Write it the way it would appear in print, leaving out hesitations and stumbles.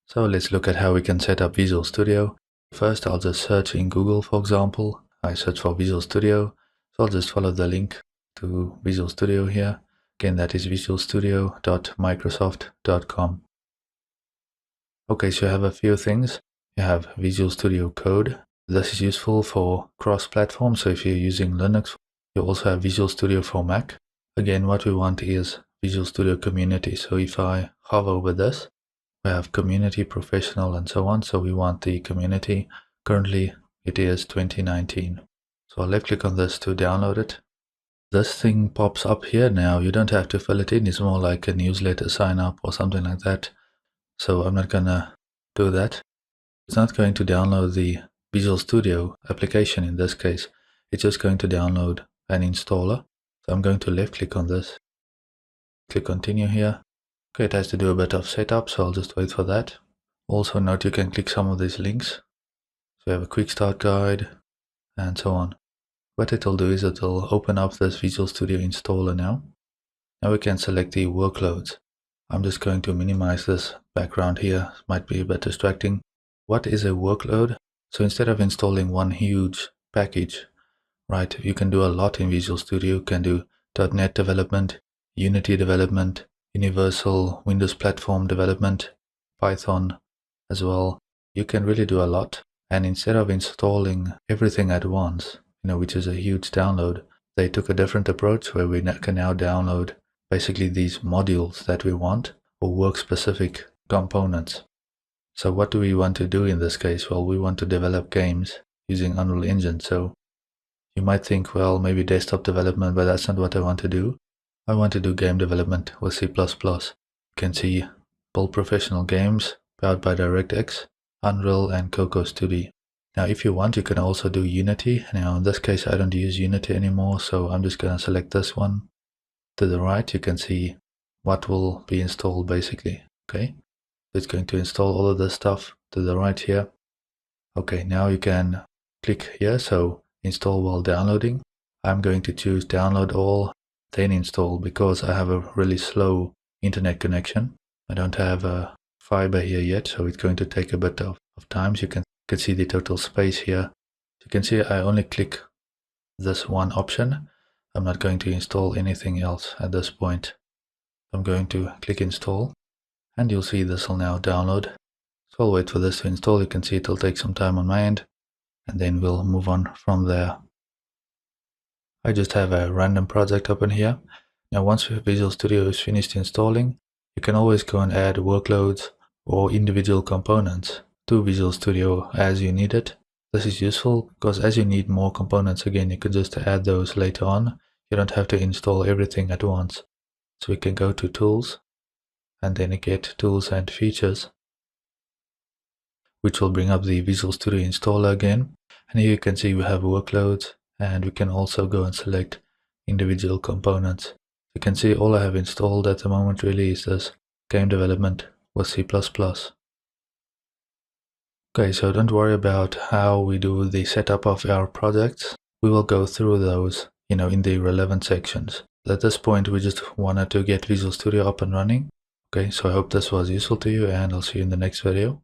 So let's look at how we can set up Visual Studio. First, I'll just search in Google, for example. I search for Visual Studio. So I'll just follow the link to Visual Studio here. Again, that is visualstudio.microsoft.com. Okay, so you have a few things. You have Visual Studio Code. This is useful for cross-platform. So if you're using Linux, you also have Visual Studio for Mac. Again, what we want is Visual Studio Community. So if I hover over this, we have community, professional, and so on. So we want the community. Currently, it is 2019. So I'll left click on this to download it. This thing pops up here now. You don't have to fill it in. It's more like a newsletter sign up or something like that. So I'm not gonna do that. It's not going to download the Visual Studio application in this case. It's just going to download an installer. So I'm going to left click on this. Click continue here. Okay, it has to do a bit of setup, so I'll just wait for that. Also note you can click some of these links. So you have a quick start guide and so on. What it'll do is it'll open up this Visual Studio installer now. Now we can select the workloads. I'm just going to minimize this background here. It might be a bit distracting. What is a workload? So instead of installing one huge package, right, you can do a lot in Visual Studio. You can do .NET development, Unity development, Universal Windows Platform development, Python as well. You can really do a lot. And instead of installing everything at once, which is a huge download, they took a different approach where we can now download basically these modules that we want or work-specific components. So what do we want to do in this case? Well, we want to develop games using Unreal Engine. So you might think, well, maybe desktop development, but that's not what I want to do. I want to do game development with C++. You can see Build Professional Games powered by DirectX, Unreal, and Cocos 2D. Now, if you want, you can also do Unity. Now, in this case, I don't use Unity anymore, so I'm just going to select this one. To the right, you can see what will be installed, basically. Okay, it's going to install all of this stuff to the right here. Okay, now you can click here, so install while downloading. I'm going to choose download all, then install, because I have a really slow internet connection. I don't have a fiber here yet, so it's going to take a bit of time. So you can see the total space here. You can see I only click this one option. I'm not going to install anything else at this point. I'm going to click install, and you'll see this will now download. So I'll wait for this to install. You can see it'll take some time on my end, and then we'll move on from there. I just have a random project open here. Now, once Visual Studio is finished installing, you can always go and add workloads or individual components to Visual Studio as you need it. This is useful because as you need more components, again, you could just add those later on. You don't have to install everything at once. So we can go to Tools and then get Tools and Features, which will bring up the Visual Studio installer again. And here you can see we have workloads, and we can also go and select individual components. You can see all I have installed at the moment really is this game development with C++. Okay, so don't worry about how we do the setup of our projects. We will go through those, in the relevant sections. At this point, we just wanted to get Visual Studio up and running. Okay, so I hope this was useful to you, and I'll see you in the next video.